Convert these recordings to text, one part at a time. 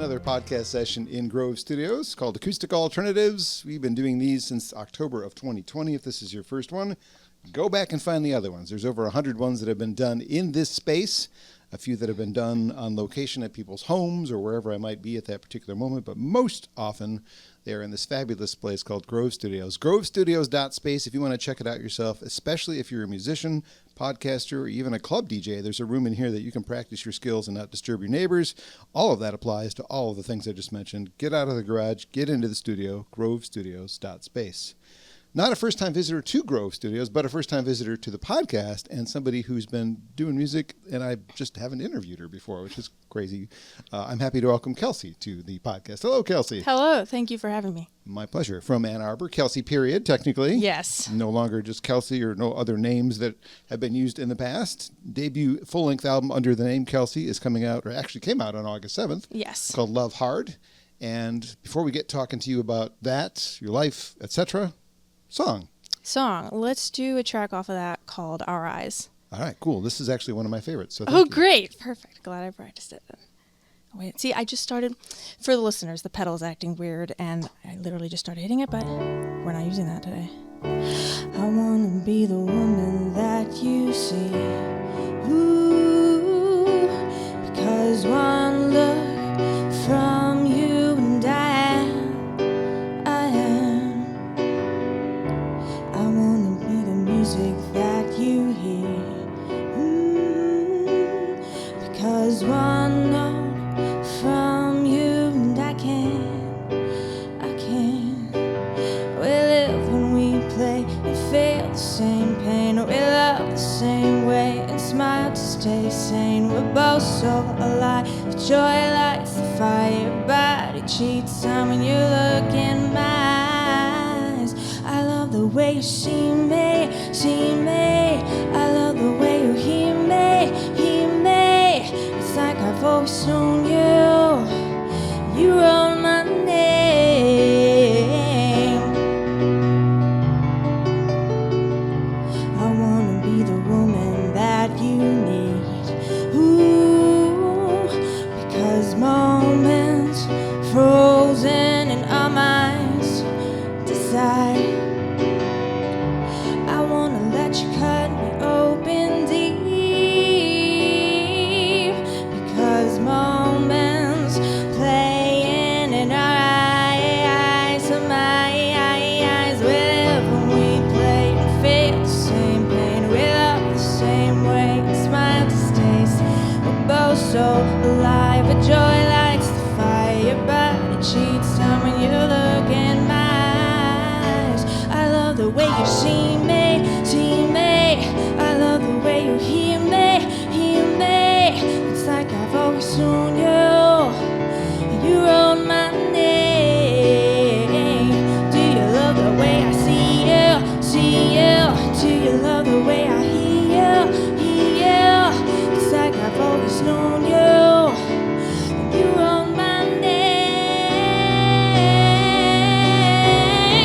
another podcast session in Grove Studios called Acoustic Alternatives. We've been doing these since October of 2020. If this is your first one, go back and find the other ones. There's over 100 ones that have been done in this space, a few that have been done on location at people's homes or wherever I might be at that particular moment, but most often they're in this fabulous place called Grove Studios. GroveStudios.space if you want to check it out yourself, especially if you're a musician, podcaster, or even a club DJ. There's a room in here that you can practice your skills and not disturb your neighbors. All of that applies to all of the things I just mentioned. Get out of the garage, get into the studio, GroveStudios.space. Not a first-time visitor to Grove Studios, but a first-time visitor to the podcast and somebody who's been doing music, and I just haven't interviewed her before, which is crazy. I'm happy to welcome Kelsey to the podcast. Hello, Kelsey. Hello. Thank you for having me. My pleasure. From Ann Arbor, Kelsey, period, technically. Yes. No longer just Kelsey or no other names that have been used in the past. Debut full-length album under the name Kelsey is coming out, or actually came out on August 7th. Yes. Called Love Hard. And before we get talking to you about that, your life, etc., Song. Let's do a track off of that called Our Eyes. All right, cool. This is actually one of my favorites. So Oh, great. Perfect. Glad I practiced it then. Wait, see, I just started, for the listeners, the pedal's acting weird, and I literally just started hitting it, but we're not using that today. I want to be the woman that you see. Ooh, because one look from you and I am. I want to be the music that you hear. Because one note from you and I can. We live when we play and feel the same pain. We love the same way and smile to stay sane. We're both so alive. Joy lights the fire. Your body cheats on when you look in my eyes. I love the way you see me, see me. I love the way you hear me, hear me. It's like I've always known you. You wrote my name. I wanna be the woman that you need. Ooh, because moments frozen in our minds decide. I wanna let you cut me open deep. Because moments playing in our eyes. So my eyes we live when we play and feel the same pain. We love the same way and smile to stay safe. We're both so alive. A joy lights the fire. Your body cheats on when you look in my eyes. I love the way you see me, see me. I love the way you hear me, hear me. It's like I've always known you. You wrote my name. Do you love the way I see you, see you? Do you love the way I hear you, hear you? It's like I've always known you. You wrote my name.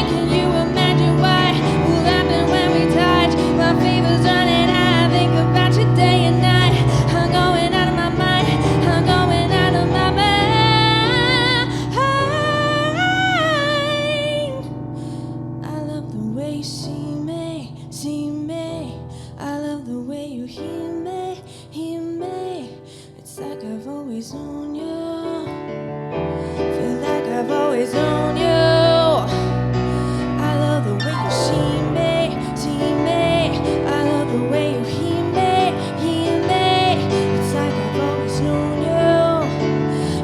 Can you imagine what will happen when we touch? My fever's running high. I think about you day and night. I'm going out of my mind. I'm going out of my mind. I love the way you see me, see me. I love the way you hear me, hear me. It's like I've always known you. Feel like I've always known you. I love the way you see me, see me. I love the way you hear me, hear me. It's like I've always known you.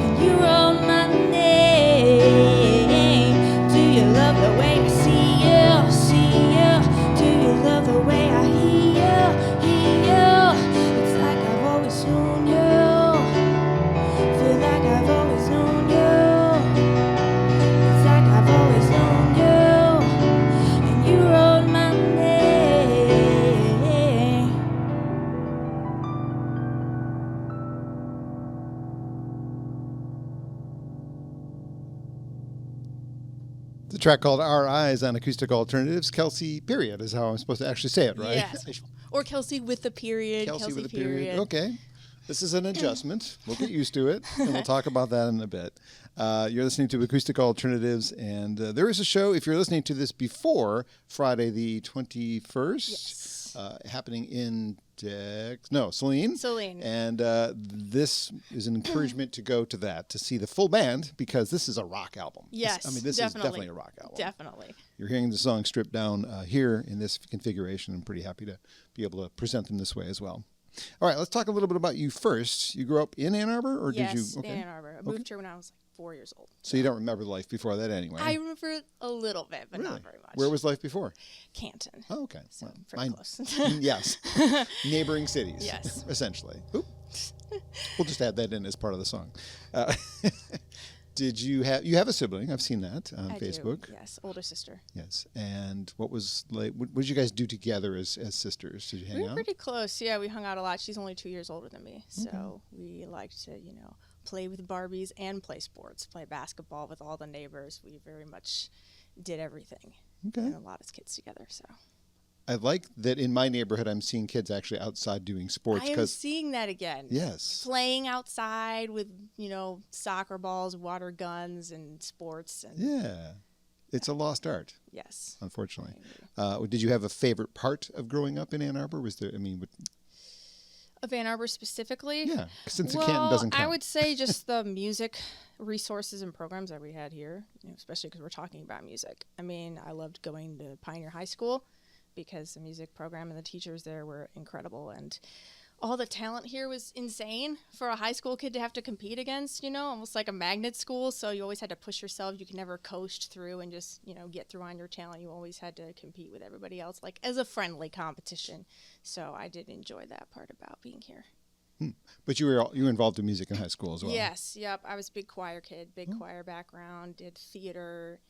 And you wrote my name. Do you love the way I see you, see you? Do you love the way I hear you, hear you? It's like I've always known you. Feel like I've always known you. It's like I've always known you. And you wrote my name. It's a track called Our Eyes on Acoustic Alternatives. Kelsey, period, is how I'm supposed to actually say it, right? Yes. Or Kelsey with the period. Kelsey with a period. Okay. This is an adjustment. We'll get used to it, and we'll talk about that in a bit. You're listening to Acoustic Alternatives, and there is a show, if you're listening to this before Friday the 21st, happening in Saline. Saline. And this is an encouragement to go to that, to see the full band, because this is a rock album. Yes, this is definitely a rock album. Definitely. You're hearing the song stripped down here in this configuration. I'm pretty happy to be able to present them this way as well. All right, let's talk a little bit about you first. You grew up in Ann Arbor, or did you? Yes, in Ann Arbor. I moved here when I was like 4 years old. So you don't remember the life before that anyway? I remember a little bit, but Really? not very much. Where was life before? Canton. Oh, okay. So Well, pretty close. Yes. Neighboring cities. Yes. Essentially. Oop. We'll just add that in as part of the song. Did you have a sibling? I've seen that on Facebook. Do, yes, older sister. Yes. And what did you guys do together as sisters? Did you hang out? We were pretty close. Yeah, we hung out a lot. She's only 2 years older than me. So we liked to, play with Barbies and play sports, play basketball with all the neighbors. We very much did everything. Okay. And a lot of kids together, so. I like that in my neighborhood I'm seeing kids actually outside doing sports. I am seeing that again. Yes. Playing outside with, soccer balls, water guns, and sports. And yeah. It's a lost art. Yes. Unfortunately. Did you have a favorite part of growing up in Ann Arbor? Was there, Of Ann Arbor specifically? Yeah, since Canton doesn't count. I would say just the music resources and programs that we had here, especially because we're talking about music. I loved going to Pioneer High School because the music program and the teachers there were incredible, and all the talent here was insane for a high school kid to have to compete against, almost like a magnet school. So you always had to push yourself. You could never coast through and just, get through on your talent. You always had to compete with everybody else, like as a friendly competition. So I did enjoy that part about being here. But you were involved in music in high school as well. Yes, yep. I was a big choir kid, choir background, did theater,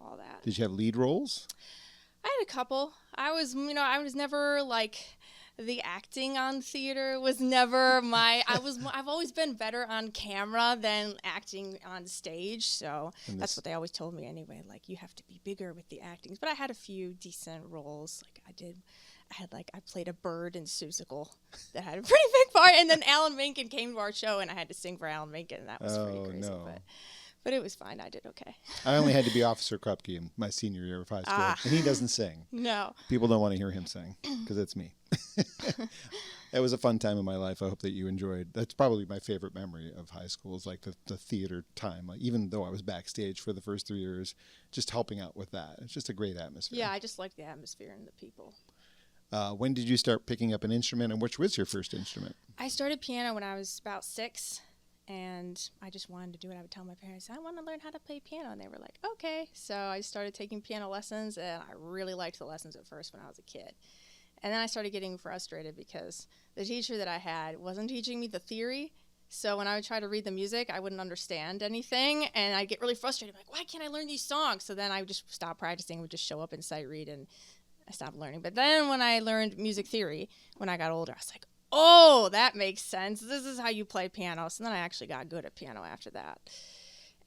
all that. Did you have lead roles? I had a couple. I was never like the acting on theater was never my. I've always been better on camera than acting on stage. So that's what they always told me anyway. Like you have to be bigger with the actings. But I had a few decent roles. Like I played a bird in Seussical that had a pretty big part. And then Alan Menken came to our show, and I had to sing for Alan Menken, and that was pretty crazy. No. But it was fine. I did okay. I only had to be Officer Krupke in my senior year of high school, and he doesn't sing. No. People don't want to hear him sing because it's me. It was a fun time in my life. I hope that you enjoyed. That's probably my favorite memory of high school is like the theater time. Like, even though I was backstage for the first 3 years, just helping out with that. It's just a great atmosphere. Yeah, I just liked the atmosphere and the people. When did you start picking up an instrument, and which was your first instrument? I started piano when I was about 6. And I just wanted to do it. I would tell my parents, I want to learn how to play piano. And they were like, okay. So I started taking piano lessons, and I really liked the lessons at first when I was a kid. And then I started getting frustrated because the teacher that I had wasn't teaching me the theory. So when I would try to read the music, I wouldn't understand anything. And I'd get really frustrated. I'm like, why can't I learn these songs? So then I would just stop practicing, would just show up and sight read, and I stopped learning. But then when I learned music theory, when I got older, I was like, oh, that makes sense. This is how you play piano. So then I actually got good at piano after that.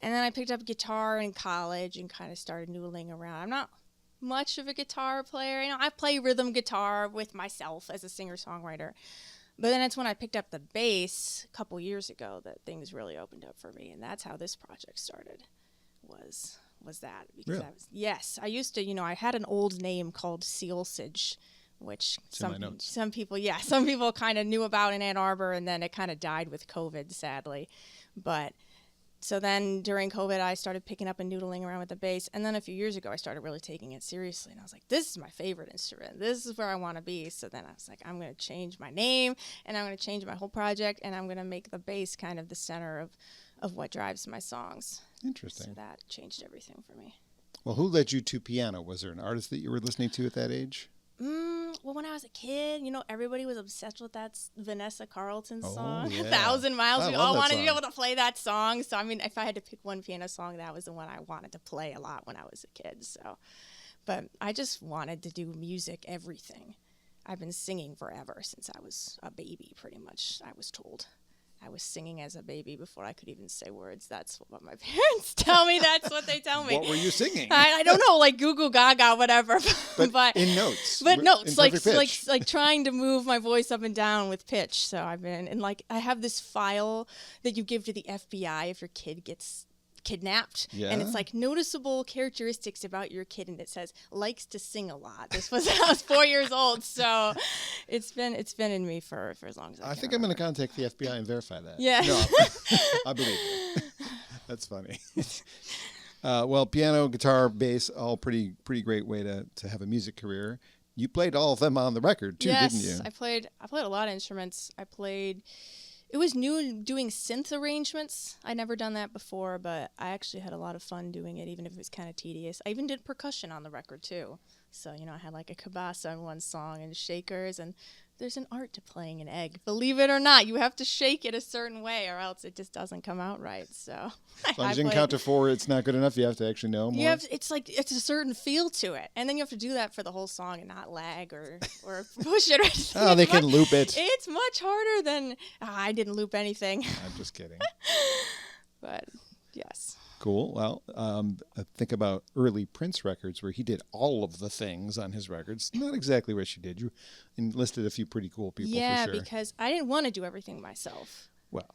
And then I picked up guitar in college and kind of started noodling around. I'm not much of a guitar player. I play rhythm guitar with myself as a singer-songwriter. But then it's when I picked up the bass a couple years ago that things really opened up for me. And that's how this project started, was that. Because really? I used to, I had an old name called Sealsage, which some people kind of knew about in Ann Arbor, and then it kind of died with COVID, sadly. But so then during COVID, I started picking up and noodling around with the bass. And then a few years ago, I started really taking it seriously. And I was like, this is my favorite instrument. This is where I want to be. So then I was like, I'm going to change my name, and I'm going to change my whole project, and I'm going to make the bass kind of the center of what drives my songs. Interesting. So that changed everything for me. Well, who led you to piano? Was there an artist that you were listening to at that age? Well, when I was a kid, everybody was obsessed with that Vanessa Carlton song, yeah. 1,000 Miles. We all wanted to be able to play that song. So, if I had to pick one piano song, that was the one I wanted to play a lot when I was a kid. So, but I just wanted to do music, everything. I've been singing forever since I was a baby, pretty much, I was told. I was singing as a baby before I could even say words. That's what my parents tell me. That's what they tell me. What were you singing? I don't know, like Goo Goo Gaga, whatever. But in notes. But notes, in like perfect pitch. like trying to move my voice up and down with pitch. So I've been, and like I have this file that you give to the FBI if your kid gets kidnapped, and it's like noticeable characteristics about your kid, and it says likes to sing a lot. This was when I was 4 years old, so it's been in me for as long as I think I'm going to contact the FBI and verify that. Yeah. No, I believe it. That's funny. Well, piano, guitar, bass, all pretty great way to have a music career. You played all of them on the record too, yes, didn't you? I played a lot of instruments. It was new doing synth arrangements. I'd never done that before, but I actually had a lot of fun doing it, even if it was kind of tedious. I even did percussion on the record, too. So, I had like a kabasa on one song and shakers, and there's an art to playing an egg. Believe it or not, you have to shake it a certain way or else it just doesn't come out right. So, as long as you can count to 4, it's not good enough. You have to actually know more. It's a certain feel to it, and then you have to do that for the whole song and not lag or push it. Or anything. Oh, they can loop it. It's much harder than I didn't loop anything. I'm just kidding. But yes. Cool. Well, think about early Prince records where he did all of the things on his records. Not exactly what you did. You enlisted a few pretty cool people for sure. Yeah, because I didn't want to do everything myself. Well,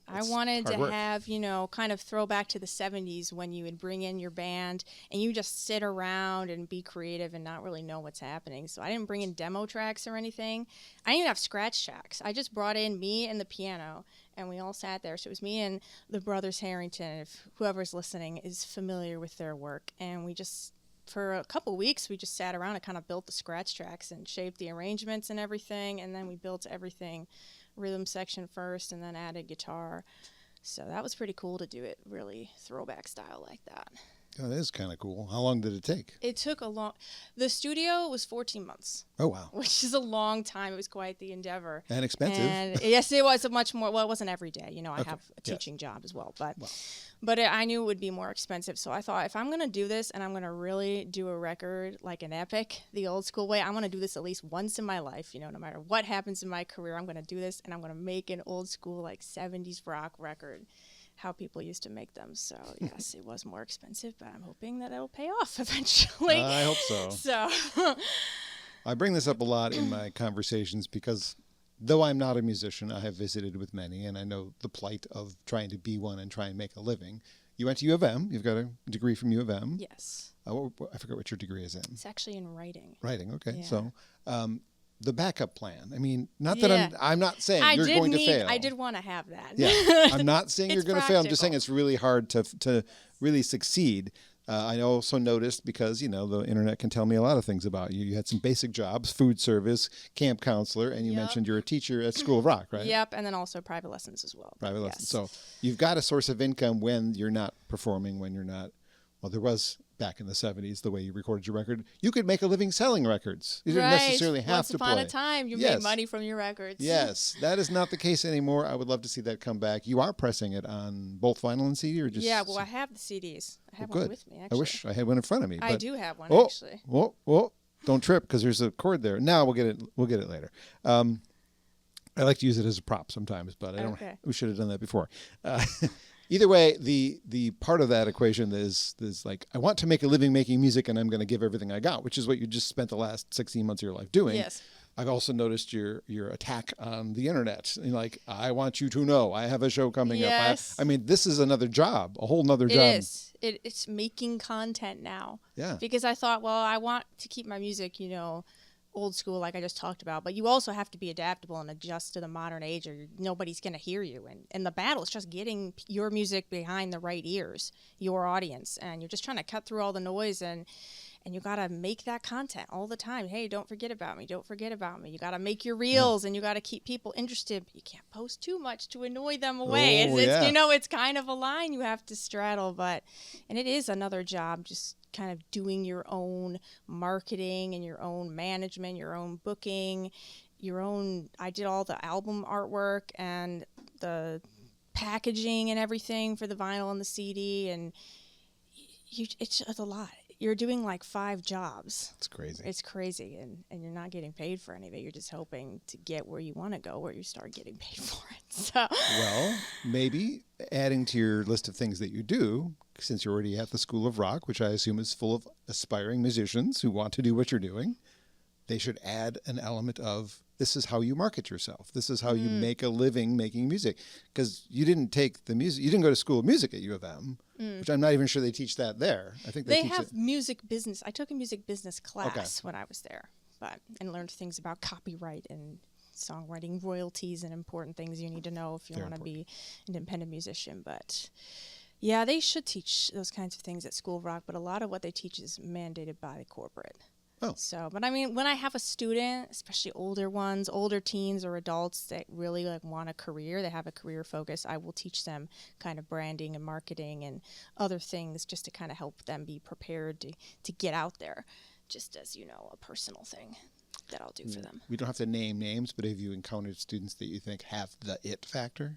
I wanted to work. have, kind of throwback to the 70s when you would bring in your band and you just sit around and be creative and not really know what's happening. So I didn't bring in demo tracks or anything. I didn't even have scratch tracks. I just brought in me and the piano, and we all sat there. So it was me and the Brothers Harrington, if whoever's listening is familiar with their work. And we just, for a couple weeks, we just sat around and kind of built the scratch tracks and shaped the arrangements and everything. And then we built everything, rhythm section first, and then added guitar. So that was pretty cool to do it really throwback style like that. Oh, that is kind of cool. How long did it take? It took the studio was 14 months. Oh, wow. Which is a long time. It was quite the endeavor. And expensive. And yes, it was much more. Well, it wasn't every day. I Okay. have a teaching job as well. But Wow. I knew it would be more expensive. So I thought, if I'm going to do this and I'm going to really do a record like an epic, the old school way, I want to do this at least once in my life. No matter what happens in my career, I'm going to do this, and I'm going to make an old school, like 70s rock record, how people used to make them. So yes, it was more expensive, but I'm hoping that it'll pay off eventually. I hope so. So I bring this up a lot in my conversations because though I'm not a musician, I have visited with many, and I know the plight of trying to be one and try and make a living. You went to U of M. You've got a degree from U of M. yes, I forget what your degree is in. it's actually in writing. Writing, okay. Yeah. So the backup plan. I mean, not that I'm not saying you're going to fail. I did want to have that. Yeah, I'm not saying you're It's going to fail. I'm just practical. saying it's really hard to really succeed. I also noticed, because the internet can tell me a lot of things about you. You had some basic jobs: food service, camp counselor, and you Yep. mentioned you're a teacher at School of Rock, right? Yep, and then also private lessons as well. Private Yes. lessons. So you've got a source of income when you're not performing, when you're not. Well, there was back in the 70s, the way you recorded your record. You could make a living selling records. You didn't necessarily have Once to upon play. a time, you Yes. made money from your records. Yes, that is not the case anymore. I would love to see that come back. You are pressing it on both vinyl and CD, or just? Yeah, well, I have the CDs. I have Good. one with me, actually. I wish I had one in front of me. I but- do have one, Oh, actually. whoa! Don't trip, because there's a cord there. Now we'll get it later. I like to use it as a prop sometimes, but I don't. Okay. We should have done that before. Either way, the part of that equation is like, I want to make a living making music, and I'm going to give everything I got, which is what you just spent the last 16 months of your life doing. Yes. I've also noticed your attack on the internet. And like, I want you to know I have a show coming Yes. up. I mean, this is another job, a whole nother It job. is. It's making content now. Yeah. Because I thought, well, I want to keep my music, old school, like I just talked about, but you also have to be adaptable and adjust to the modern age, or nobody's going to hear you. And the battle is just getting your music behind the right ears, your audience, and you're just trying to cut through all the noise, and you got to make that content all the time. Hey, don't forget about me. Don't forget about me. You got to make your reels, and you got to keep people interested. But you can't post too much to annoy them away. Oh, It's yeah. it's kind of a line you have to straddle, and it is another job, just kind of doing your own marketing and your own management, your own booking, I did all the album artwork and the packaging and everything for the vinyl and the CD, and it's a lot. you're doing like 5 jobs. It's crazy. It's crazy, and you're not getting paid for any of it. You're just hoping to get where you want to go, where you start getting paid for it. So, well, maybe adding to your list of things that you do, since you're already at the School of Rock, which I assume is full of aspiring musicians who want to do what you're doing, they should add an element of, this is how you market yourself. This is how you make a living making music. Because you didn't take the music, you didn't go to School of Music at U of M, which I'm not even sure they teach that there. I think they teach have it. music business. I took a music business class when I was there, and learned things about copyright and songwriting royalties and important things you need to know if you want to be an independent musician. But yeah, they should teach those kinds of things at School of Rock, but a lot of what they teach is mandated by the corporate. Oh. So, but I mean, when I have a student, especially older ones, older teens or adults that really like want a career, they have a career focus, I will teach them kind of branding and marketing and other things just to kind of help them be prepared to get out there, just as, you know, a personal thing that I'll do for them. We don't have to name names, but have you encountered students that you think have the it factor?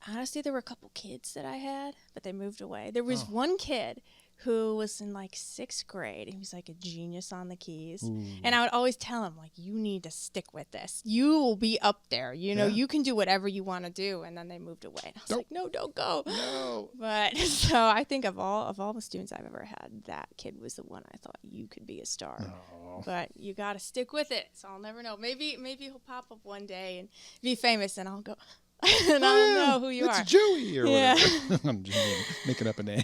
Honestly, there were a couple kids that I had, but they moved away. There was one kid who was in like 6th grade. He was like a genius on the keys. Ooh. And I would always tell him, like, you need to stick with this. You will be up there. You know, you can do whatever you want to do. And then they moved away. And I was like, no, don't go. No. But so I think of all the students I've ever had, that kid was the one I thought you could be a star. Oh. But you got to stick with it. So I'll never know. Maybe he'll pop up one day and be famous and I'll go, and I'll know who you are. It's Joey or whatever. I'm just making up a name.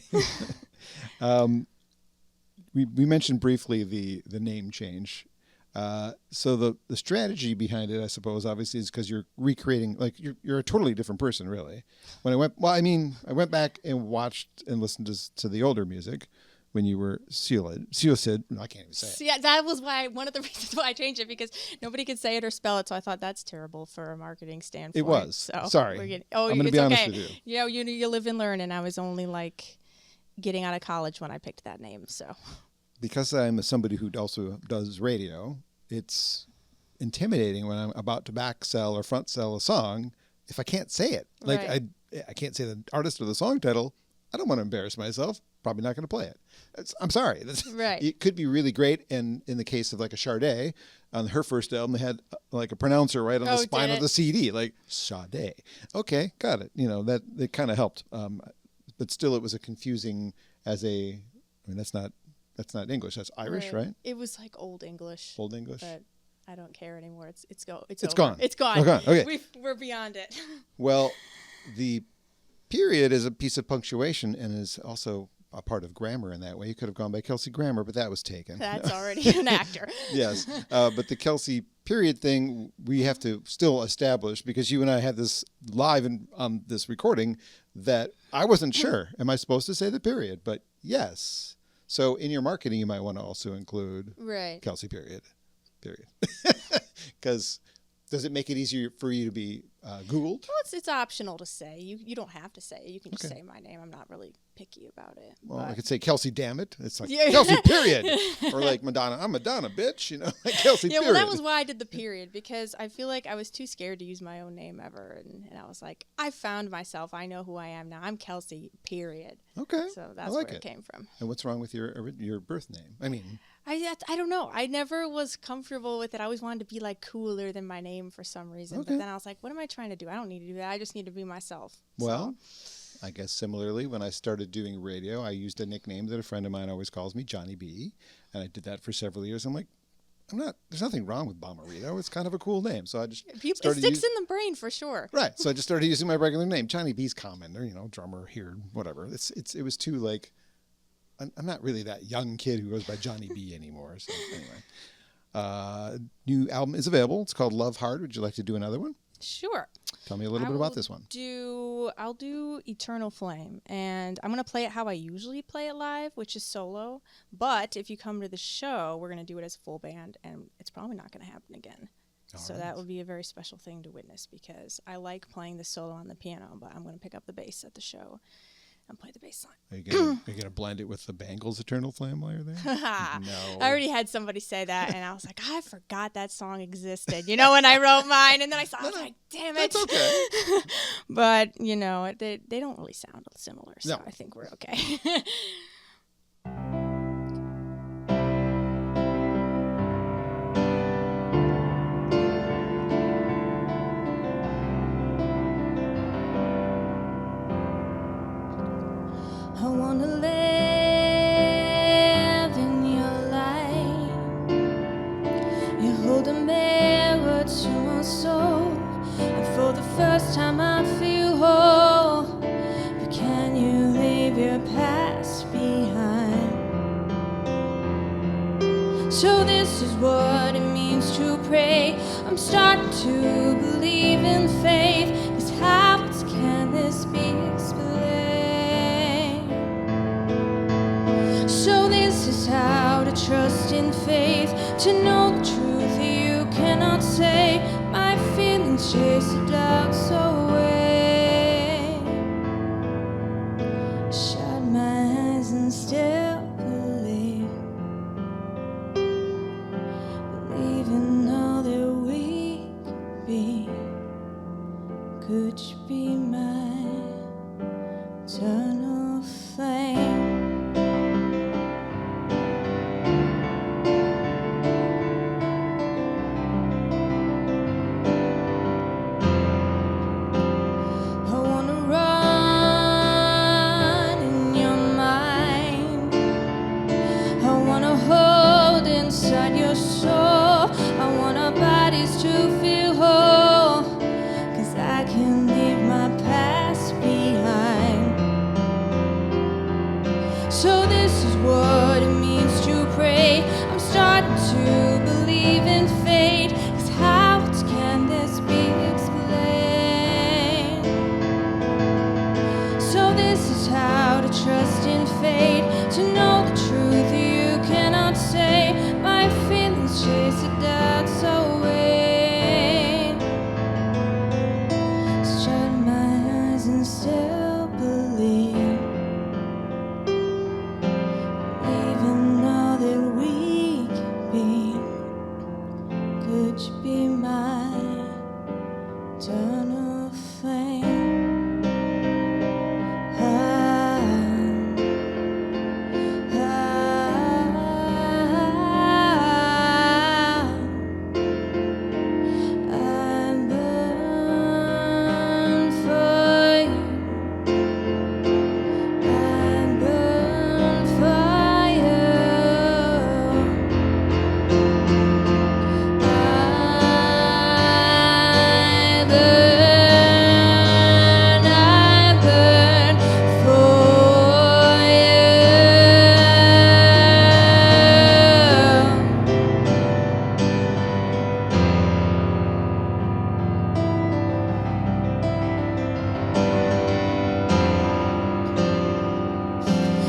We mentioned briefly the name change. So the strategy behind it, I suppose, obviously, is because you're recreating, like you're a totally different person, really. I went back and watched and listened to the older music when you were Sealsid. No, I can't even say it. Yeah, that was one of the reasons why I changed it, because nobody could say it or spell it. So I thought that's terrible for a marketing standpoint. It was. So sorry. I'm going to be honest with you. You know, you live and learn, and I was only like getting out of college when I picked that name. So because I'm somebody who also does radio, it's intimidating when I'm about to back sell or front sell a song if I can't say it. Like I can't say the artist or the song title. I don't want to embarrass myself. Probably not going to play it. I'm sorry. Right. It could be really great. And in the case of like a Sade, on her first album, they had like a pronouncer right on the spine of the CD, like Sade. Okay, got it. You know, that kind of helped. But still, it was a confusing that's not English. That's Irish, right? It was like Old English. Old English. But I don't care anymore. It's gone. It's gone. It's gone. Okay. We're beyond it. Well, the period is a piece of punctuation and is also a part of grammar in that way. You could have gone by Kelsey Grammer, but that was taken. That's already an actor. Yes. But the Kelsey period thing, we have to still establish, because you and I had this live on this recording that I wasn't sure. Am I supposed to say the period? But yes. So in your marketing, you might want to also include Kelsey period. Because does it make it easier for you to be Googled? Well, it's optional to say. You don't have to say it. You can just say my name. I'm not really picky about it. Well, I could say Kelsey, damn it. It's like Kelsey, period. Or like Madonna, I'm Madonna, bitch. You know, like Kelsey, period. Yeah, well, that was why I did the period, because I feel like I was too scared to use my own name ever. And I was like, I found myself. I know who I am now. I'm Kelsey, period. Okay. So that's where it came from. And what's wrong with your birth name? I mean, I don't know. I never was comfortable with it. I always wanted to be like cooler than my name for some reason. Okay. But then I was like, what am I trying to do? I don't need to do that. I just need to be myself. Well, I guess similarly, when I started doing radio, I used a nickname that a friend of mine always calls me, Johnny B. And I did that for several years. I'm like, there's nothing wrong with Bommarito. It's kind of a cool name. So I just it sticks in the brain for sure. Right. So I just started using my regular name. Johnny B's common, or, drummer here, whatever. It was too like, I'm not really that young kid who goes by Johnny B anymore. So anyway, new album is available. It's called Love Hard. Would you like to do another one? Sure. Tell me a little bit about this one. I'll do Eternal Flame, and I'm going to play it how I usually play it live, which is solo. But if you come to the show, we're going to do it as full band, and it's probably not going to happen again. So that would be a very special thing to witness, because I like playing the solo on the piano, but I'm going to pick up the bass at the show and play the bass line. Are you gonna blend it with the Bangles' Eternal Flame while you're there? No. I already had somebody say that, and I was like, I forgot that song existed, when I wrote mine, and then I saw it, I was like, damn it. That's okay. But, they don't really sound similar, so I think we're okay. wanna live in your light. You hold a mirror to my soul, and for the first time I feel whole. But can you leave your past behind? So this is what it means to pray. I'm starting to believe in faith. 'Cause how else can this be explained? So this is how to trust in faith, to know the truth you cannot say. My feelings chase the doubts away. Shut my eyes and still believe. Believe in all that we could be. Could you be my eternal flame? I wanna run in your mind. I wanna hold inside your soul. I want our bodies to feel whole. 'Cause I can leave my past behind. So this is what it means to pray. I'm starting to believe in fate. 'Cause how else can this be explained? So this is how to trust in fate, to know the truth you cannot say. My feelings chase the doubts away. Shut my eyes and still believe. Believe in all that we can be. Could you be my eternal flame?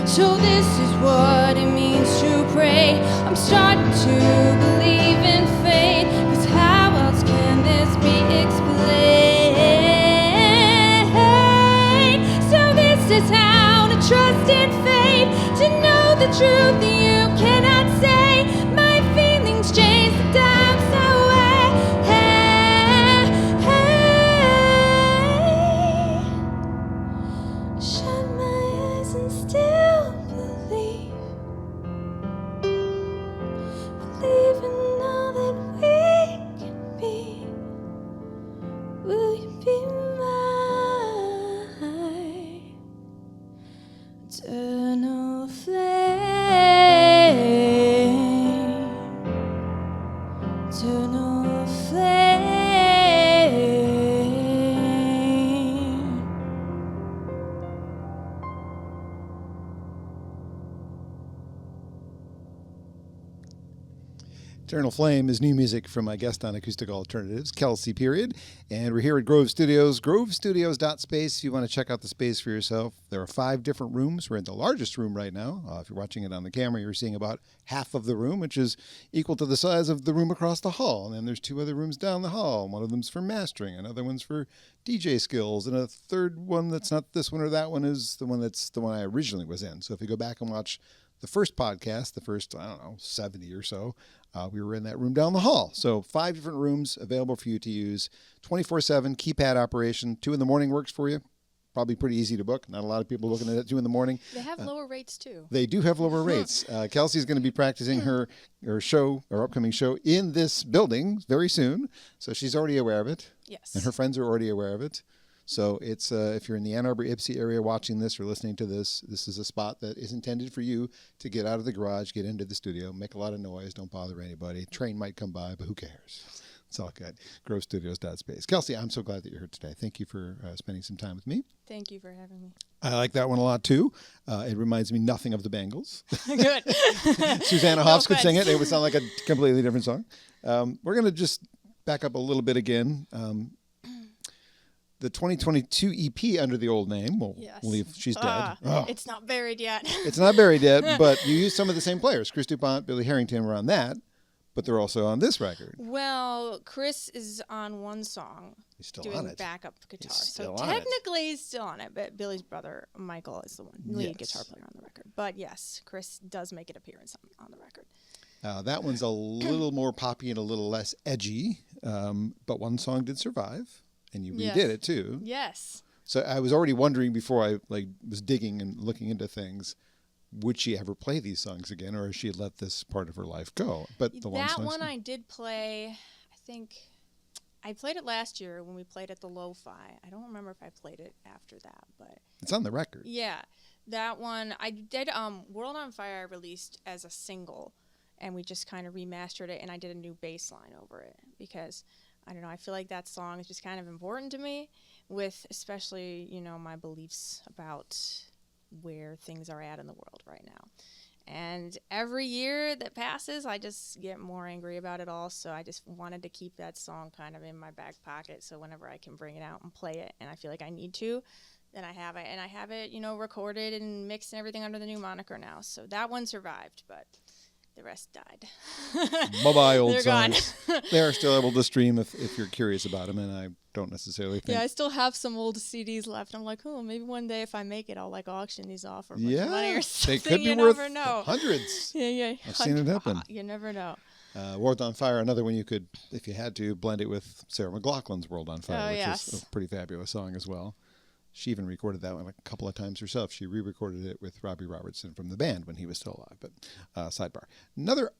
So this is what it means to pray. I'm starting to believe in faith. 'Cause how else can this be explained? So this is how to trust in faith, to know the truth that you cannot say. My feelings chase the doubts away. Shut my eyes and still believe. Believe in all that we can be. Will you be my eternal flame? Eternal flame. Eternal Flame is new music from my guest on Acoustic Alternatives, Kelsey, period. And we're here at Grove Studios, grovestudios.space. If you want to check out the space for yourself, there are 5 different rooms. We're in the largest room right now. If you're watching it on the camera, you're seeing about half of the room, which is equal to the size of the room across the hall. And then there's 2 other rooms down the hall. One of them's for mastering, another one's for DJ skills, and a third one that's not this one or that one is the one that's the one I originally was in. So if you go back and watch the first podcast, the first, 70 or so, we were in that room down the hall. So 5 different rooms available for you to use, 24/7 keypad operation. 2 in the morning works for you. Probably pretty easy to book. Not a lot of people looking at it 2 in the morning. They have lower rates too. They do have lower rates. Kelsey's going to be practicing her upcoming show in this building very soon. So she's already aware of it. Yes. And her friends are already aware of it. So it's if you're in the Ann Arbor, Ypsi area watching this or listening to this, this is a spot that is intended for you to get out of the garage, get into the studio, make a lot of noise, don't bother anybody. Train might come by, but who cares? It's all good. GroveStudios.space. Kelsey, I'm so glad that you're here today. Thank you for spending some time with me. Thank you for having me. I like that one a lot, too. It reminds me nothing of the Bangles. Good. Susanna Hoffs could sing it. It would sound like a completely different song. We're going to just back up a little bit again. The 2022 EP under the old name, we'll leave, she's dead. It's not buried yet. It's not buried yet, but you used some of the same players. Chris DuPont, Billy Harrington were on that. But they're also on this record. Well, Chris is on one song. He's still doing on it. Backup guitar. He's still so on it. technically he's still on it, but Billy's brother, Michael, is the one lead guitar player on the record. But yes, Chris does make an appearance on the record. That one's a little more poppy and a little less edgy, but one song did survive, and you redid it too. Yes. So I was already wondering before I was digging and looking into things, would she ever play these songs again, or has she let this part of her life go? But the that one I did play. I think I played it last year when we played at the Lo-Fi. I don't remember if I played it after that, but it's on the record. Yeah, that one I did. World on Fire I released as a single, and we just kind of remastered it, and I did a new bass line over it because I don't know. I feel like that song is just kind of important to me, with especially my beliefs about where things are at in the world right now. And every year that passes, I just get more angry about it all. So I just wanted to keep that song kind of in my back pocket. So whenever I can bring it out and play it, and I feel like I need to, then I have it. And I have it, recorded and mixed and everything under the new moniker now. So that one survived, but the rest died. Bye-bye, old They're songs. gone. They are still able to stream if you're curious about them, and I don't necessarily think. Yeah, I still have some old CDs left. I'm like, maybe one day if I make it, I'll auction these off for money or something. They could be you worth never know. hundreds. Yeah. I've seen it happen. You never know. World on Fire, another one you could, if you had to, blend it with Sarah McLachlan's World on Fire, which is a pretty fabulous song as well. She even recorded that one a couple of times herself. She re-recorded it with Robbie Robertson from the band when he was still alive. But sidebar.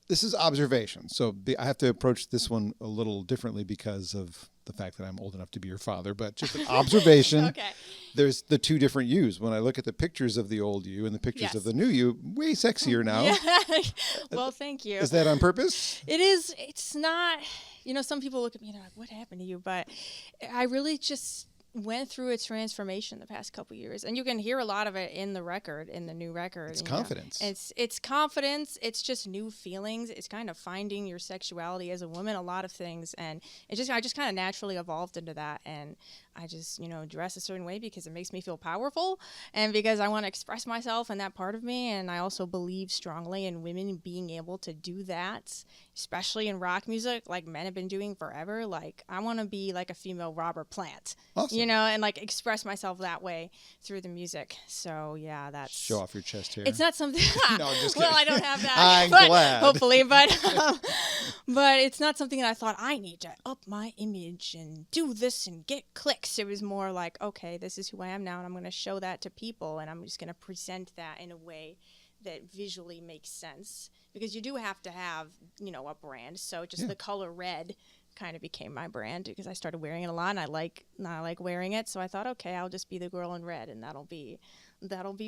This is observation. So I have to approach this one a little differently because of the fact that I'm old enough to be your father. But just an observation. Okay. There's the two different yous. When I look at the pictures of the old you and the pictures of the new you, way sexier now. Yeah. Well, thank you. Is that on purpose? It is. It's not. Some people look at me and they're like, what happened to you? But I really just went through a transformation the past couple years, and you can hear a lot of it in the new record. It's confidence. It's confidence. It's just new feelings. It's kind of finding your sexuality as a woman, a lot of things, and I just kind of naturally evolved into that. And I just dress a certain way because it makes me feel powerful, and because I want to express myself and that part of me. And I also believe strongly in women being able to do that, especially in rock music, like men have been doing forever. Like I want to be like a female Robert Plant. Awesome. And like express myself that way through the music. So yeah, that's show off your chest hair. It's not something. No, I'm just well, kidding. I don't have that. I'm glad. Hopefully, but it's not something that I thought I need to up my image and do this and get clicks. It was more like, okay, this is who I am now, and I'm going to show that to people, and I'm just going to present that in a way that visually makes sense, because you do have to have a brand. So just the color red kind of became my brand because I started wearing it a lot, and I like wearing it. So I thought, okay, I'll just be the girl in red, and that'll be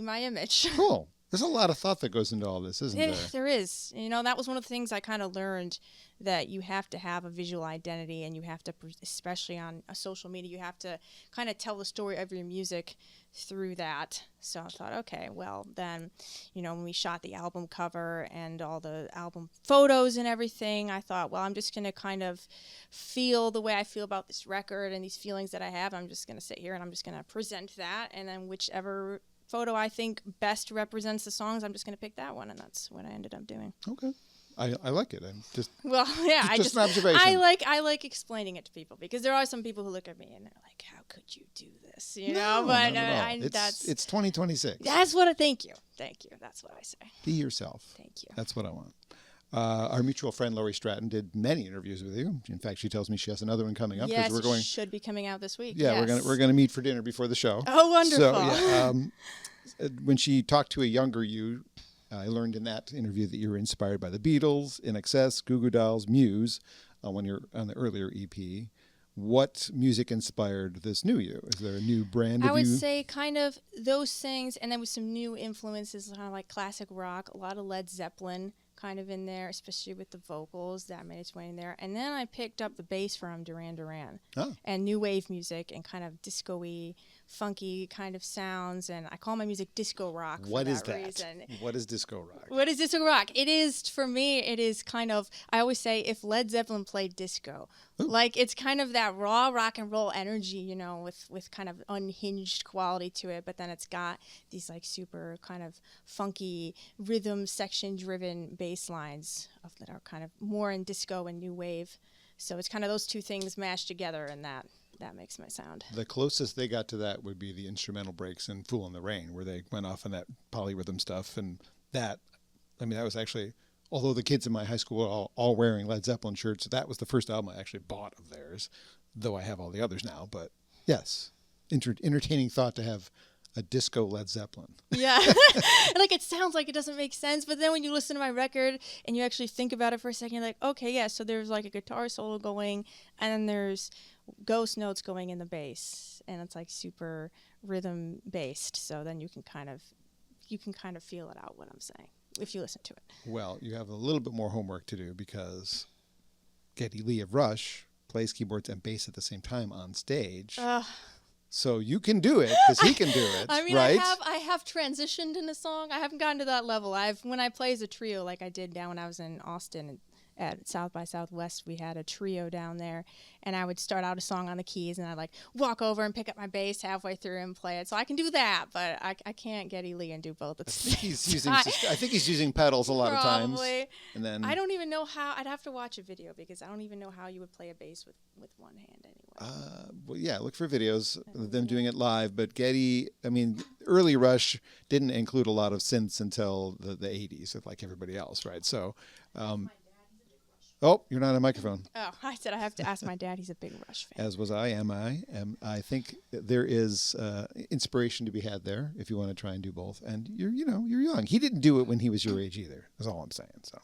my image. Cool. There's a lot of thought that goes into all this, isn't there? There is. That was one of the things I kind of learned, that you have to have a visual identity, and you have to, especially on social media, you have to kind of tell the story of your music through that. So I thought, okay, well then, when we shot the album cover and all the album photos and everything, I thought, well, I'm just going to kind of feel the way I feel about this record and these feelings that I have. I'm just going to sit here and I'm just going to present that, and then whichever photo I think best represents the songs, I'm just going to pick that one, and that's what I ended up doing. Okay. I like it. I'm just just an observation. I like explaining it to people, because there are some people who look at me and they're like, "How could you do this?" No, but not at all. It's 2026. That's what. Thank you. That's what I say. Be yourself. Thank you. That's what I want. Our mutual friend Lori Stratton did many interviews with you. In fact, she tells me she has another one coming up. Yes, we're going. Should be coming out this week. Yeah, yes. we're gonna meet for dinner before the show. Oh, wonderful. So when she talked to a younger you, I learned in that interview that you were inspired by the Beatles, INXS, Goo Goo Dolls, Muse, when you're on the earlier EP. What music inspired this new you? Is there a new brand of I would you? say kind of those things, and then with some new influences, kind of like classic rock, a lot of Led Zeppelin kind of in there, especially with the vocals that made its way in there. And then I picked up the bass from Duran Duran and new wave music and kind of disco-y, funky kind of sounds. And I call my music disco rock for that reason. What is disco rock? What is disco rock? It is, for me, it is kind of, I always say, if Led Zeppelin played disco. Ooh. Like, it's kind of that raw rock and roll energy, you know, with kind of unhinged quality to it, but then it's got these, like, super kind of funky rhythm section-driven bass lines that are kind of more in disco and new wave. So it's kind of those two things mashed together, and that makes my sound. The closest they got to that would be the instrumental breaks in Fool in the Rain, where they went off on that polyrhythm stuff. And that was actually, although the kids in my high school were all wearing Led Zeppelin shirts, that was the first album I actually bought of theirs, though I have all the others now. But yes, entertaining thought to have a disco Led Zeppelin. Yeah. Like, it sounds like it doesn't make sense, but then when you listen to my record and you actually think about it for a second, you're like, okay, yeah, so there's like a guitar solo going, and then there's ghost notes going in the bass, and it's like super rhythm based. So then you can kind of feel it out, what I'm saying, if you listen to it. Well, you have a little bit more homework to do, because Geddy Lee of Rush plays keyboards and bass at the same time on stage. So you can do it, because he can do it. I mean, right? I have transitioned in a song. I haven't gotten to that level. When I play as a trio, like I did down when I was in Austin at South by Southwest, we had a trio down there, and I would start out a song on the keys, and I'd like walk over and pick up my bass halfway through and play it. So I can do that, but I can't Geddy Lee and do both at the same time. I think he's using pedals a lot of times. Probably. And then I don't even know how. I'd have to watch a video, because I don't even know how you would play a bass with one hand anyway. Well, yeah, look for videos of them doing it live. But Geddy, early Rush didn't include a lot of synths until the 80s, like everybody else, right? So, oh, you're not on a microphone. Oh, I said I have to ask my dad. He's a big Rush fan. As was I. I think there is inspiration to be had there if you want to try and do both. And you're young. He didn't do it when he was your age either. That's all I'm saying. So.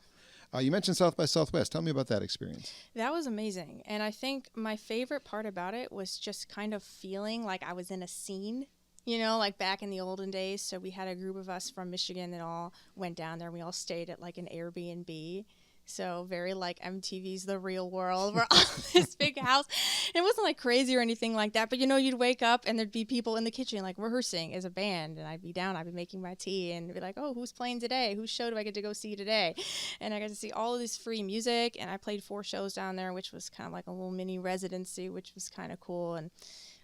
You mentioned South by Southwest. Tell me about that experience. That was amazing. And I think my favorite part about it was just kind of feeling like I was in a scene, like back in the olden days. So we had a group of us from Michigan that all went down there. We all stayed at like an Airbnb. So very like MTV's The Real World. We're all in this big house. And it wasn't like crazy or anything like that. But, you'd wake up and there'd be people in the kitchen like rehearsing as a band. And I'd be making my tea and be like, oh, who's playing today? Whose show do I get to go see today? And I got to see all of this free music. And I played 4 shows down there, which was kind of like a little mini residency, which was kind of cool. And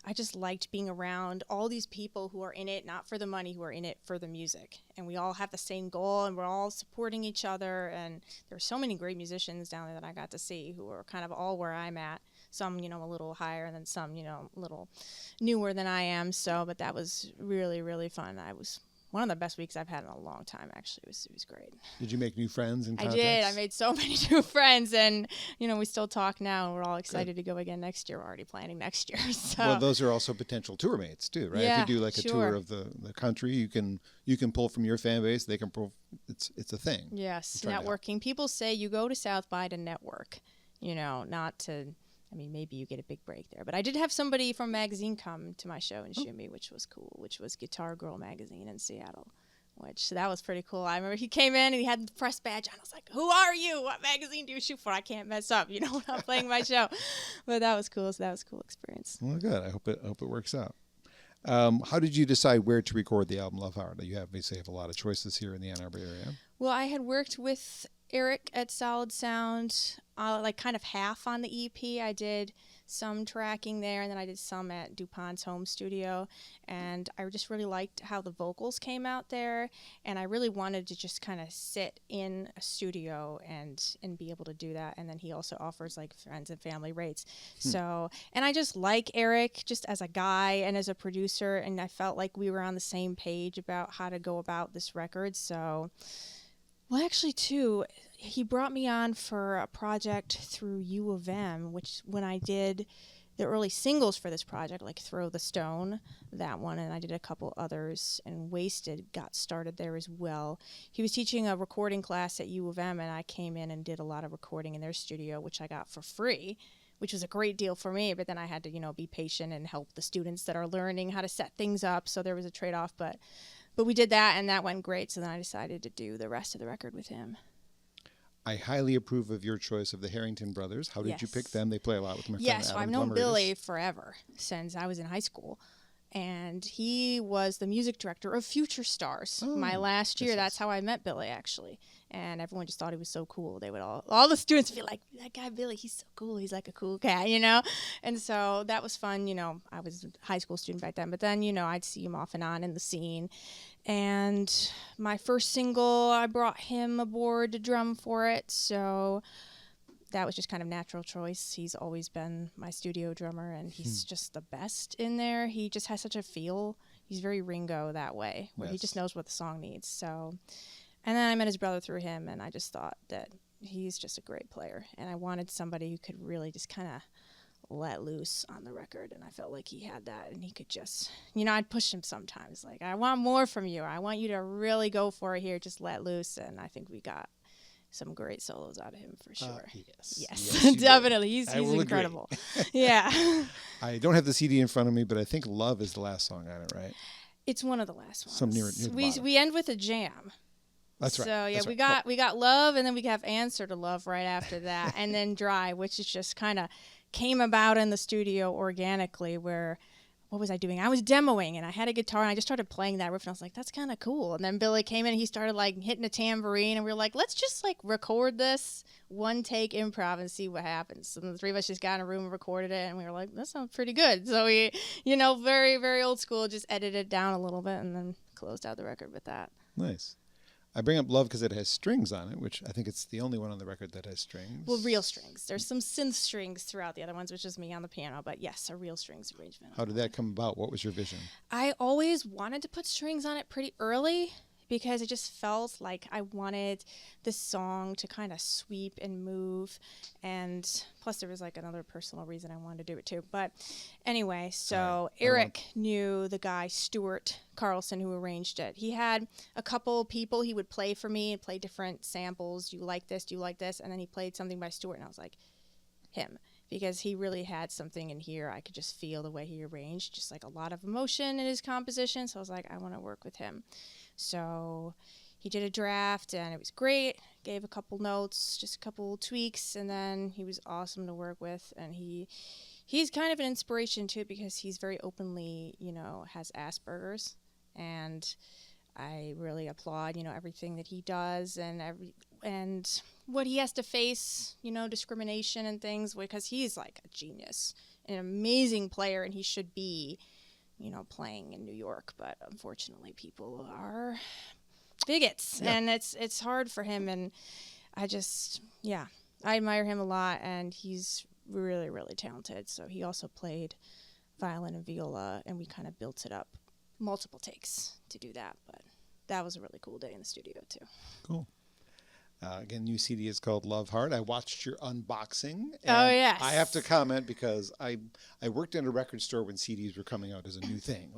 I just liked being around all these people who are in it, not for the money, who are in it for the music. And we all have the same goal, and we're all supporting each other. And there were so many great musicians down there that I got to see who were kind of all where I'm at. Some, a little higher, and then some, a little newer than I am. So, but that was really, really fun. I was one of the best weeks I've had in a long time, actually. It was great. Did you make new friends and contacts? I did. I made so many new friends, and, we still talk now, and we're all excited to go again next year. We're already planning next year. So. Well, those are also potential tour mates, too, right? Yeah, if you do like a tour of the country, you can pull from your fan base. They can pull. It's a thing. Yes, networking. People say you go to South by to network, not to... maybe you get a big break there. But I did have somebody from magazine come to my show and shoot me, which was cool, which was Guitar Girl magazine in Seattle, so that was pretty cool. I remember he came in and he had the press badge on. I was like, who are you? What magazine do you shoot for? I can't mess up, when I'm playing my show. But that was cool. So that was a cool experience. Well, good. I hope it works out. How did you decide where to record the album Love Hard? You have a lot of choices here in the Ann Arbor area. Well, I had worked with Eric at Solid Sound, like kind of half on the EP. I did some tracking there, and then I did some at DuPont's home studio, and I just really liked how the vocals came out there, and I really wanted to just kind of sit in a studio and be able to do that. And then he also offers like friends and family rates. So, and I just like Eric just as a guy and as a producer, and I felt like we were on the same page about how to go about this record. So, well, actually, too, he brought me on for a project through U of M, which when I did the early singles for this project, like Throw the Stone, that one, and I did a couple others, and Wasted got started there as well. He was teaching a recording class at U of M, and I came in and did a lot of recording in their studio, which I got for free, which was a great deal for me. But then I had to, be patient and help the students that are learning how to set things up. So there was a trade-off, but we did that, and that went great. So then I decided to do the rest of the record with him. I highly approve of your choice of the Harrington brothers. How did you pick them? They play a lot with my friend Adam. Yes, I've known Billy forever, since I was in high school. And he was the music director of Future Stars my last year. That's how I met Billy, actually. And everyone just thought he was so cool. They would all the students feel like, that guy Billy, he's so cool. He's like a cool guy, And so that was fun. I was a high school student back then. But then, I'd see him off and on in the scene. And my first single, I brought him aboard to drum for it. So that was just kind of natural choice. He's always been my studio drummer, and he's just the best in there. He just has such a feel. He's very Ringo that way, where he just knows what the song needs. So, and then I met his brother through him, and I just thought that he's just a great player, and I wanted somebody who could really just kind of let loose on the record, and I felt like he had that, and he could just, I'd push him sometimes, like, I want more from you. I want you to really go for it here, just let loose, and I think we got some great solos out of him for sure. Yes, definitely. He's incredible. Yeah. I don't have the CD in front of me, but I think "Love" is the last song on it, right? It's one of the last ones. Some near the bottom. We end with a jam. That's right. So yeah, we got "Love," and then we have "Answer to Love" right after that, and then "Dry," which is just kind of came about in the studio organically, where. What was I doing? I was demoing, and I had a guitar, and I just started playing that riff, and I was like, that's kind of cool. And then Billy came in, and he started, hitting a tambourine, and we were like, let's just, record this one-take improv and see what happens. And the three of us just got in a room and recorded it, and we were like, that sounds pretty good. So we, very, very old school, just edited it down a little bit, and then closed out the record with that. Nice. I bring up "Love" because it has strings on it, which I think it's the only one on the record that has strings. Well, real strings. There's some synth strings throughout the other ones, which is me on the piano. But yes, a real strings arrangement. How did that come about? What was your vision? I always wanted to put strings on it pretty early, because it just felt like I wanted this song to kind of sweep and move. And plus there was another personal reason I wanted to do it too. But anyway, so Eric knew the guy, Stuart Carlson, who arranged it. He had a couple people he would play for me and play different samples. Do you like this? Do you like this? And then he played something by Stuart, and I was like, him. Because he really had something in here. I could just feel the way he arranged, just a lot of emotion in his composition. So I was like, I want to work with him. So he did a draft, and it was great. Gave a couple notes, just a couple tweaks, and then he was awesome to work with. And he's kind of an inspiration too, because he's very openly, has Asperger's, and I really applaud, everything that he does, and what he has to face, discrimination and things, because he's a genius, an amazing player, and he should be, playing in New York. But unfortunately, people are bigots, and it's hard for him. And I admire him a lot, and he's really, really talented. So he also played violin and viola, and we kind of built it up multiple takes to do that. But that was a really cool day in the studio too. Cool. Again, new CD is called "Love Hard." I watched your unboxing. Oh, yes. I have to comment because I worked in a record store when CDs were coming out as a new thing.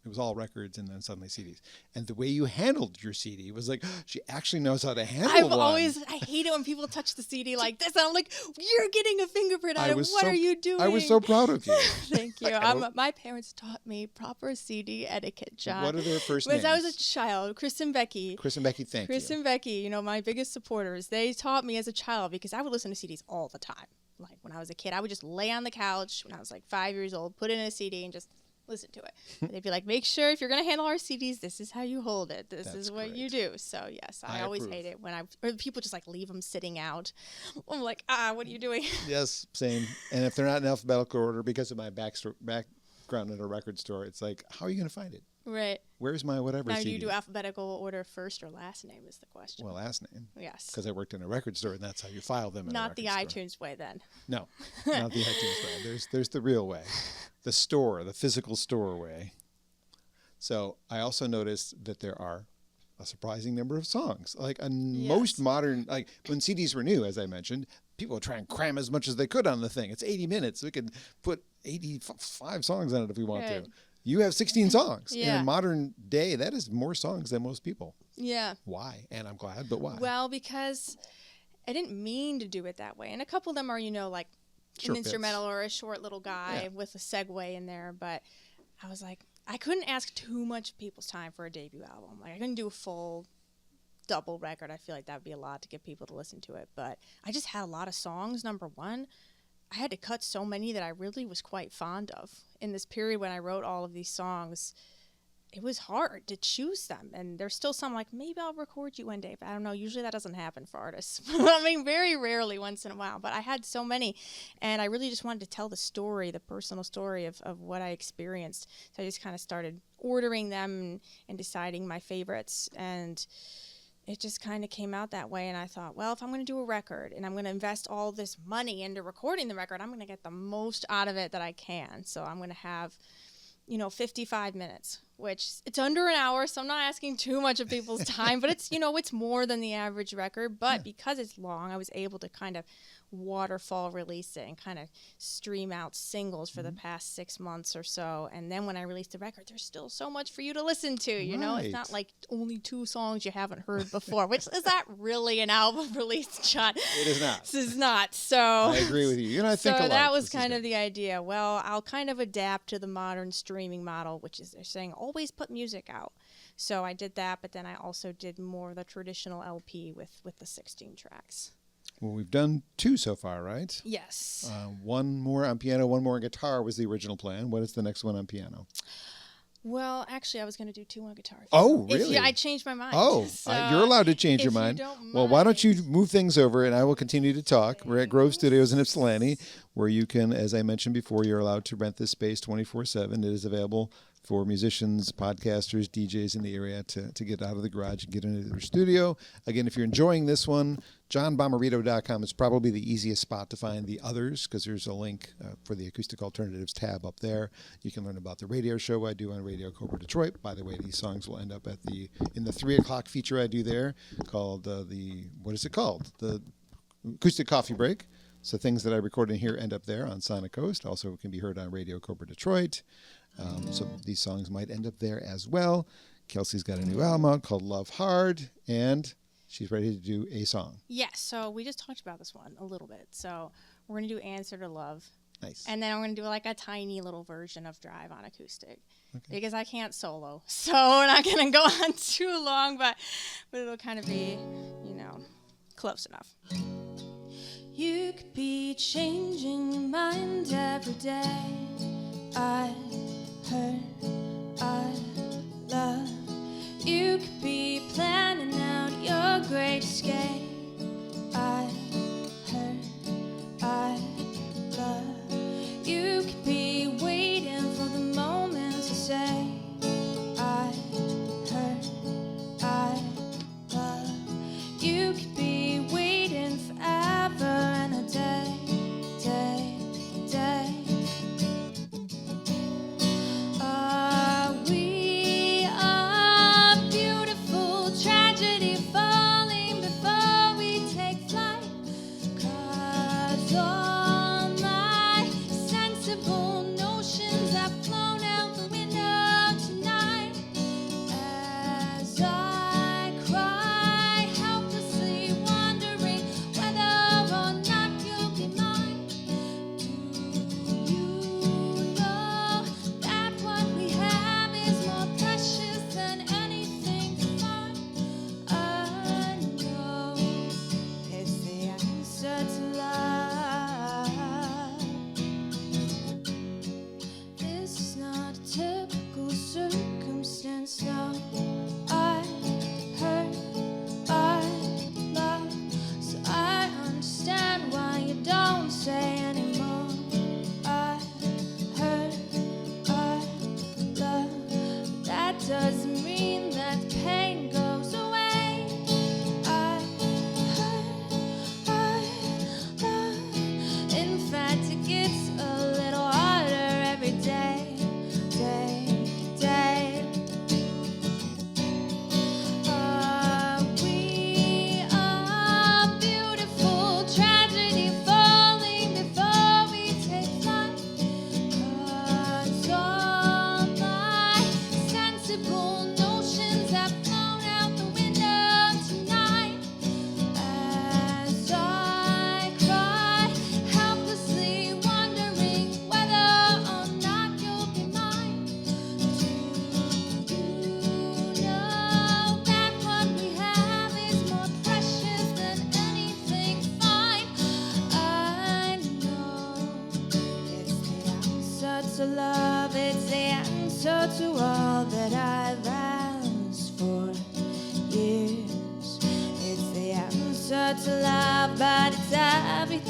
It was all records and then suddenly CDs. And the way you handled your CD was she actually knows how to handle one. I hate it when people touch the CD like this. And I'm like, you're getting a fingerprint on it. What are you doing? I was so proud of you. Thank you. My parents taught me proper CD etiquette, John. What are their first names? When I was a child, Chris and Becky. Chris and Becky, thank you. Chris and Becky, my biggest supporters. They taught me as a child, because I would listen to CDs all the time. When I was a kid, I would just lay on the couch when I was 5 years old, put in a CD and just listen to it. They'd be like, make sure if you're going to handle our CDs, this is how you hold it. This is what you do. So yes, I always hate it when or people just leave them sitting out. I'm like, what are you doing? Yes, same. And if they're not in alphabetical order, because of my background at a record store, it's how are you going to find it? Right. Where's my whatever now, CD? Do you do alphabetical order first or last name is the question. Well, last name. Yes. Because I worked in a record store, and that's how you file them in Not a the record store. iTunes way, then. No, not the iTunes way. There's the real way. The store, the physical store way. So I also noticed that there are a surprising number of songs. Most modern, when CDs were new, as I mentioned, people would try and cram as much as they could on the thing. It's 80 minutes. We could put 85 songs on it if we want to. You have 16 songs. Yeah. In a modern day, that is more songs than most people. Yeah. Why? And I'm glad, but why? Well, because I didn't mean to do it that way. And a couple of them are, Short an bits. instrumental or a short little guy with a segue in there. But I was like, I couldn't ask too much of people's time for a debut album. Like, I couldn't do a full double record. I feel like that would be a lot to get people to listen to it. But I just had a lot of songs. Number one, I had to cut so many that I really was quite fond of. In this period when I wrote all of these songs, it was hard to choose them. And there's still some like, maybe I'll record you one day. But I don't know. Usually that doesn't happen for artists. I mean, very rarely once in a while. But I had so many. And I really just wanted to tell the story, the personal story of what I experienced. So I just kind of started ordering them and deciding my favorites. And it just kind of came out that way. And I thought, well, if I'm going to do a record and I'm going to invest all this money into recording the record, I'm going to get the most out of it that I can. So I'm going to have 55 minutes, which it's under an hour, so I'm not asking too much of people's time, but it's, it's more than the average record. But because it's long, I was able to kind of waterfall release it and kind of stream out singles for the past 6 months or so. And then when I released the record, there's still so much for you to listen to, Right. It's not like only 2 songs you haven't heard before, which is that really an album release, John? It is not. This is not. So I agree with you. I think so alike. that was This is kind of good. the idea. Well, I'll kind of adapt to the modern streaming model, which is they're saying always put music out. So I did that, but then I also did more of the traditional LP with the 16 tracks. Well, we've done 2 so far, right? Yes. One more on piano, one more on guitar was the original plan. What is the next one on piano? Well, actually, I was going to do 2 on guitar. Oh, really? I changed my mind. Oh, So, you're allowed to change if your you mind. don't Well, why don't you mind. move things over and I will continue to talk. We're at Grove Studios in Ypsilanti, where you can, as I mentioned before, you're allowed to rent this space 24/7. It is available for musicians, podcasters, DJs in the area to get out of the garage and get into their studio. Again, if you're enjoying this one, johnbomarito.com is probably the easiest spot to find the others because there's a link for the Acoustic Alternatives tab up there. You can learn about the radio show I do on Radio Cobra Detroit. By the way, these songs will end up in the 3 o'clock feature I do there called what is it called? The Acoustic Coffee Break. So things that I record in here end up there on Sonic Coast. Also can be heard on Radio Cobra Detroit. So these songs might end up there as well. Kelsey's got a new album out called Love Hard, and she's ready to do a song. Yes, so we just talked about this one a little bit. So we're going to do Answer to Love. Nice. And then I'm going to do like a tiny little version of Drive on acoustic. Okay. Because I can't solo. So we're not going to go on too long, but it'll kind of be, close enough. You could be changing your mind every day. I heard, I love. You could be planning out your great escape. I heard, I love. You could be waiting for the moment to say, I heard, I love. You could be waiting forever and a day, day, day. We are beautiful tragedy falling before we take flight. 'Cause all my sensible notions have flown out the window tonight. As I cry, helplessly wondering whether or not you'll be mine. Do you know that what we have is more precious than anything to find? I know it's the answer to love. This is not a typical circumstance, no. I heard, I love, so I understand why you don't say anymore. I heard, I love, but that doesn't mean that pain goes away. I heard, I love, in fact it gets a little harder every day, day, day. We are beautiful tragedy falling before we take flight. 'Cause all my sensible notions have flown out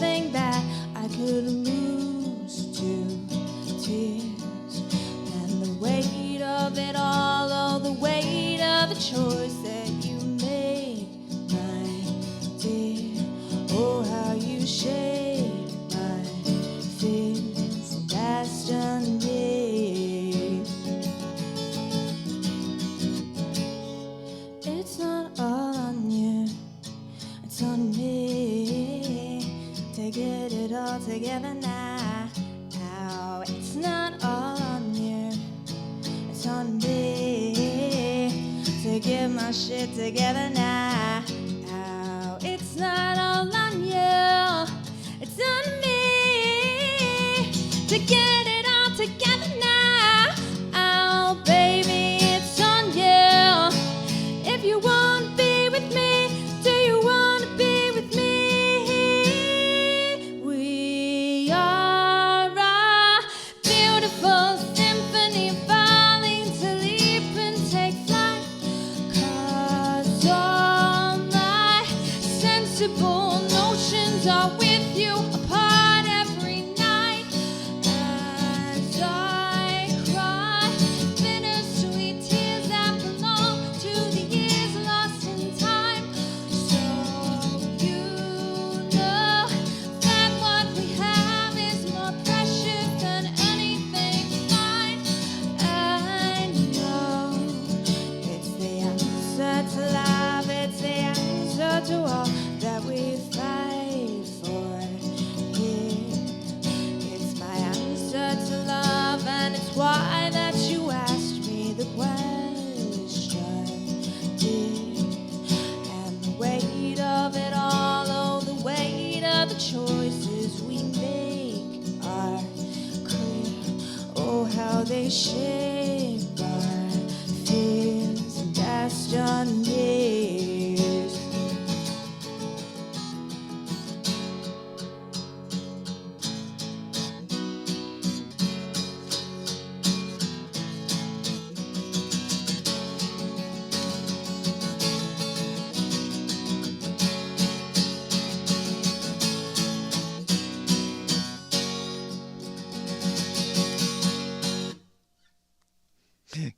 anything that I could lose to tears. And the weight of it all, oh, the weight of the choice that you made, my dear. Oh, how you shaped my fears and destiny. It's not all on you, it's on me to get it all together now. Ow. It's not all on you, it's on me to get my shit together now. Ow. It's not all on you, it's on me to get it all together now. Ow, baby, it's on you. If you wanna be with me, do you wanna be with me? We are a beautiful symphony falling to leap and take flight. 'Cause all my sensible notions are with you, apart every night. As I cry bittersweet tears that belong to the years lost in time. So you know that what we have is more precious than anything fine. I know it's the answer to love, it's the answer to all that we fight for here. It's my answer to love, and it's why that you asked me the question, dear. And the weight of it all, oh, the weight of the choices we make are clear. Oh, how they shape our fears and destinies.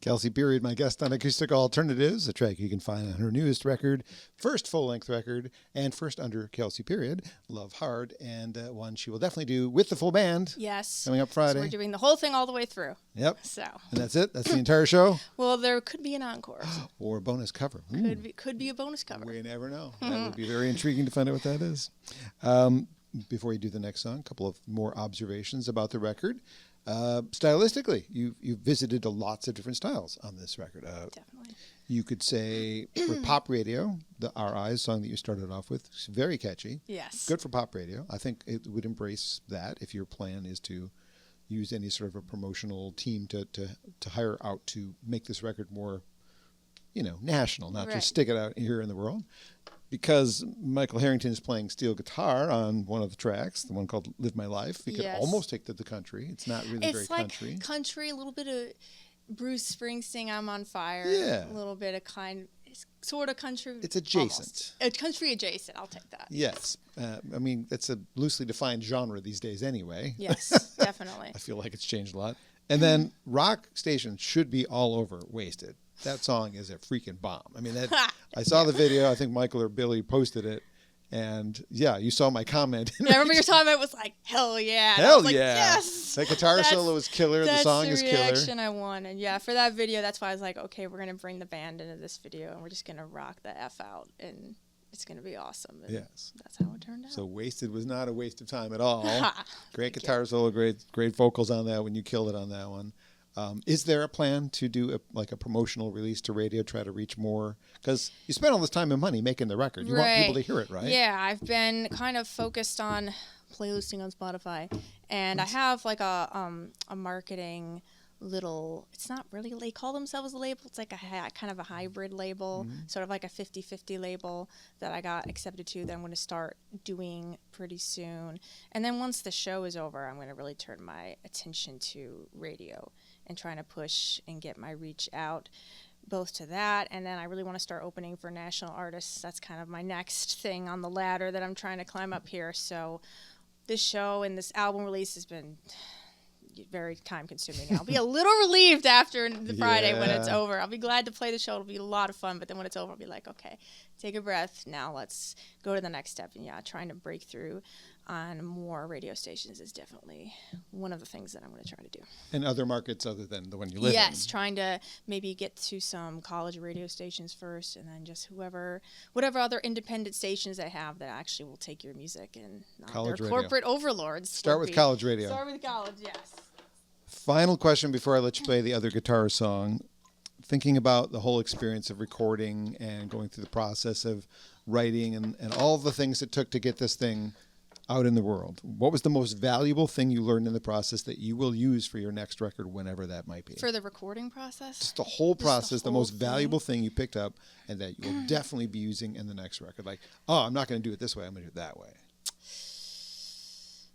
Kelsey Period, my guest on Acoustic Alternatives, a track you can find on her newest record, first full-length record, and first under Kelsey Period, Love Hard, and one she will definitely do with the full band. Yes. Coming up Friday. So we're doing the whole thing all the way through. Yep. So. And that's it? That's the entire show? Well, there could be an encore. Or a bonus cover. Could be a bonus cover. We never know. That would be very intriguing to find out what that is. Before you do the next song, a couple of more observations about the record. Stylistically, you've visited lots of different styles on this record. Definitely. You could say for pop radio, the Our Eyes song that you started off with is very catchy. Yes. Good for pop radio. I think it would embrace that if your plan is to use any sort of a promotional team to hire out to make this record more, national, not Right. just stick it out here in the world. Because Michael Harrington is playing steel guitar on one of the tracks, the one called Live My Life. You could Yes. almost take to the country. It's not really very It's like country. a little bit of Bruce Springsteen, I'm on Fire. Yeah. A little bit of sort of country. It's adjacent. Almost. Country adjacent, I'll take that. Yes. It's a loosely defined genre these days anyway. Yes, definitely. I feel like it's changed a lot. And then rock stations should be all over Wasted. That song is a freaking bomb. I saw the video. I think Michael or Billy posted it. And yeah, you saw my comment. Yeah, I remember your comment was like, hell yeah. And I Hell was like, yeah. yes. The guitar solo is killer. The song is That's the killer. reaction I wanted. Yeah, for that video, that's why I was like, okay, we're going to bring the band into this video and we're just going to rock the F out. And it's going to be awesome. And Yes. that's how it turned out. So Wasted was not a waste of time at all. Great Thank guitar solo, great vocals on that one. You killed it on that one. Is there a plan to do a promotional release to radio, try to reach more? Because you spent all this time and money making the record. You want people to hear it, right? Yeah, I've been kind of focused on playlisting on Spotify, and I have like a marketing little, it's not really, they call themselves a label, it's like a kind of a hybrid label, sort of like a 50-50 label that I got accepted to that I'm going to start doing pretty soon. And then once the show is over, I'm going to really turn my attention to radio and trying to push and get my reach out both to that, and then I really want to start opening for national artists. That's kind of my next thing on the ladder that I'm trying to climb up here. So this show and this album release has been very time consuming. I'll be a little relieved after the Friday when it's over. I'll be glad to play the show. It'll be a lot of fun. But then when it's over, I'll be like, okay, take a breath. Now let's go to the next step. And yeah, trying to break through on more radio stations is definitely one of the things that I'm going to try to do. In other markets other than the one you live in? Yes, trying to maybe get to some college radio stations first, and then just whatever other independent stations I have that actually will take your music and not College their radio. corporate overlords. Start with college radio. Start with college, yes. Final question before I let you play the other guitar song. Thinking about the whole experience of recording and going through the process of writing and all the things it took to get this thing out in the world, what was the most valuable thing you learned in the process that you will use for your next record, whenever that might be? For the recording process? Just the whole process, the most thing. valuable thing you picked up and that you will definitely be using in the next record. Like, oh, I'm not going to do it this way, I'm going to do it that way.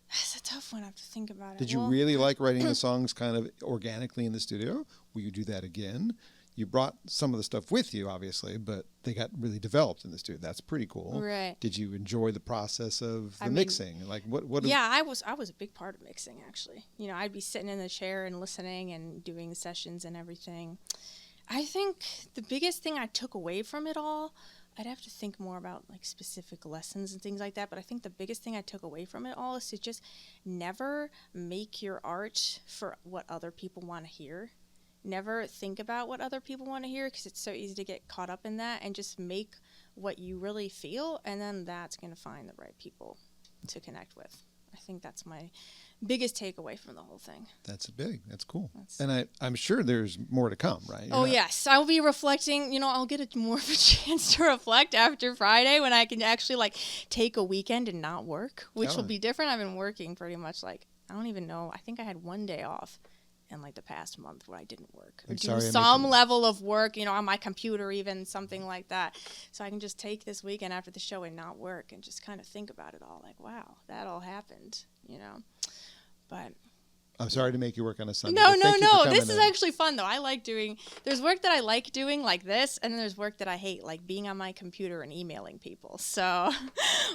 That's a tough one. I have to think about it. Did you really like writing the songs kind of organically in the studio? Will you do that again? You brought some of the stuff with you, obviously, but they got really developed in the studio. That's pretty cool. Right. Did you enjoy the process of the mixing? Like what? Yeah, I was a big part of mixing, actually. You know, I'd be sitting in the chair and listening and doing sessions and everything. I think the biggest thing I took away from it all, I'd have to think more about like specific lessons and things like that, but I think the biggest thing I took away from it all is to just never make your art for what other people want to hear. Never think about what other people want to hear, because it's so easy to get caught up in that, and just make what you really feel, and then that's going to find the right people to connect with. I think that's my biggest takeaway from the whole thing. That's cool. And I'm sure there's more to come, right? Yes. I'll be reflecting, I'll get more of a chance to reflect after Friday when I can actually like take a weekend and not work, which will be different. I've been working pretty much I don't even know. I think I had one day off in like the past month where I didn't work or do some level of work, on my computer, even something like that. So I can just take this weekend after the show and not work and just kind of think about it all. Like, wow, that all happened, But I'm sorry to make you work on a Sunday. No. This is actually fun though. There's work that I like doing like this, and then there's work that I hate, like being on my computer and emailing people. So,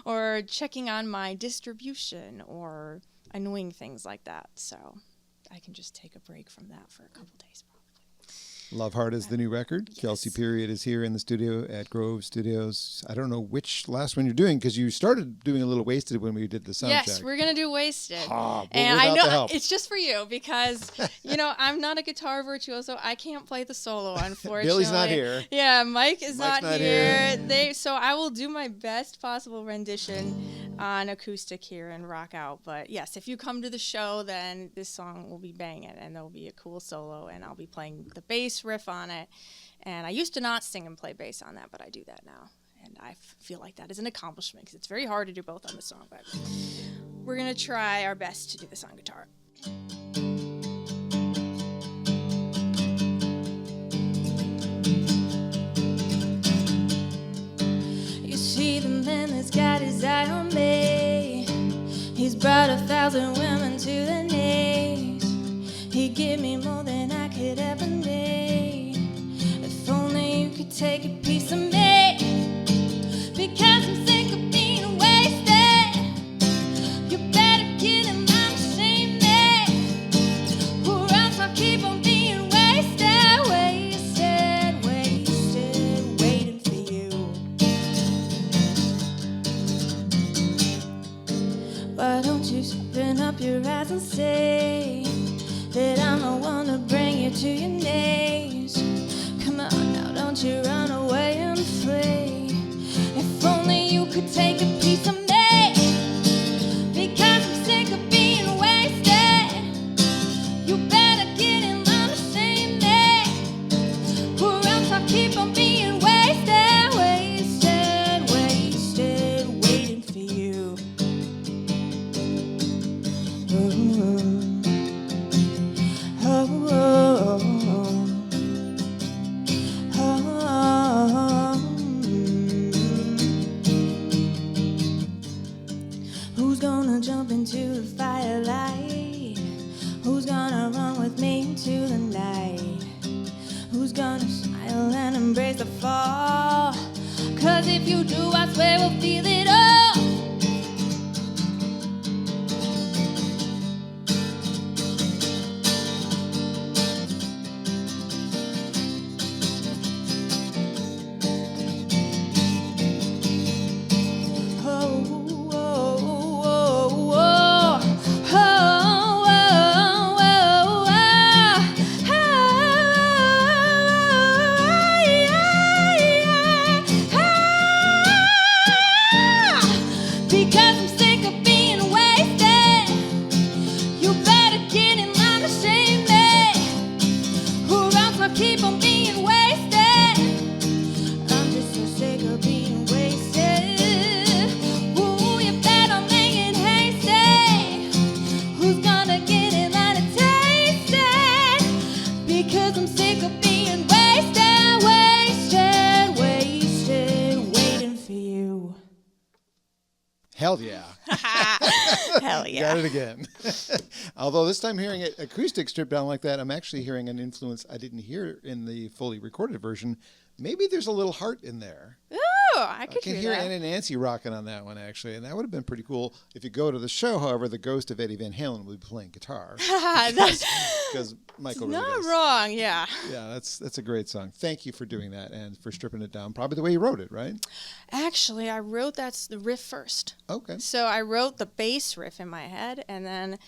or checking on my distribution or annoying things like that. So I can just take a break from that for a couple days probably. Love Heart is the new record. Yes. Kelsey Period is here in the studio at Grove Studios. I don't know which last one you're doing, because you started doing a little Wasted when we did the sound check. Yes, we're going to do Wasted. And I know it's just for you because, I'm not a guitar virtuoso. I can't play the solo, unfortunately. Billy's not here. Yeah, Mike is not here. So I will do my best possible rendition on acoustic here and rock out. But yes, if you come to the show, then this song will be banging, and there'll be a cool solo, and I'll be playing the bass riff on it. And I used to not sing and play bass on that, but I do that now. And I feel like that is an accomplishment, because it's very hard to do both on the song. But we're going to try our best to do this on guitar. You see the man that's got his eye on me. He's brought 1,000 women to the knees. He give me more than I could ever need. If only you could take a piece of me, because I'm sick of being wasted. You better get in my machine, or else I'll keep on being wasted, wasted, wasted, waiting for you. Why don't you open up your eyes and see that I'm the one to bring you to your knees? Come on now, don't you run away and flee. If only you could take a piece of me, because I'm sick of being wasted. You better get in line to see me, or else I'll keep on being wasted, wasted, wasted, waiting for you. Who's gonna jump into the firelight? Who's gonna run with me into the night? Who's gonna smile and embrace the fall? 'Cause if you do, I swear we'll feel it all. Hell yeah. Hell yeah. Got it again. Although this time hearing it acoustic stripped down like that, I'm actually hearing an influence I didn't hear in the fully recorded version. Maybe there's a little heart in there. Oh, I could can hear Ann and Nancy rocking on that one, actually, and that would have been pretty cool. If you go to the show, however, the ghost of Eddie Van Halen will be playing guitar. Because Michael really not does. wrong, yeah. Yeah, that's a great song. Thank you for doing that and for stripping it down. Probably the way you wrote it, right? Actually, I wrote the riff first. Okay. So I wrote the bass riff in my head, and then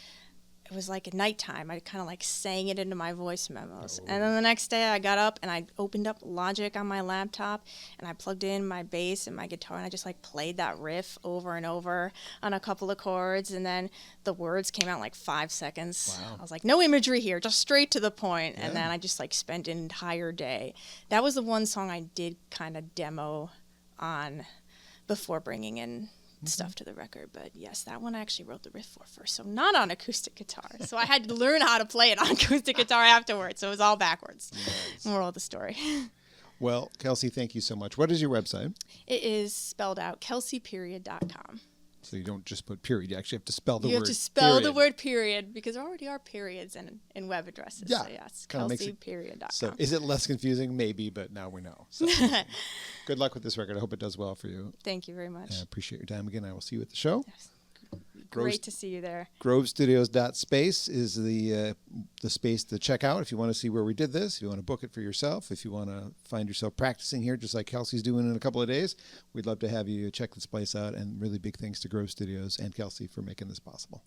it was like at nighttime. I kind of like sang it into my voice memos. And then the next day I got up and I opened up Logic on my laptop and I plugged in my bass and my guitar and I just like played that riff over and over on a couple of chords. And then the words came out in like 5 seconds. Wow. I was like, no imagery here, just straight to the point. Yeah. And then I just like spent an entire day. That was the one song I did kind of demo on before bringing in stuff to the record. But yes, that one I actually wrote the riff for first, so not on acoustic guitar. So I had to learn how to play it on acoustic guitar afterwards, so it was all backwards. Nice. Moral of the story. Well, Kelsey, thank you so much. What is your website? It is spelled out kelseyperiod.com. So you don't just put period. You actually have to spell the word. You have to spell period. the word period because there already are periods in web addresses. Yeah, So yes, kinda makes it- kelseyperiod.com. So is it less confusing? Maybe, but now we know. So good luck with this record. I hope it does well for you. Thank you very much. I appreciate your time again. I will see you at the show. Yes. Great to see you there. GroveStudios.space is the space to check out if you want to see where we did this, if you want to book it for yourself, if you want to find yourself practicing here just like Kelsey's doing in a couple of days. We'd love to have you check this place out, and really big thanks to Grove Studios and Kelsey for making this possible.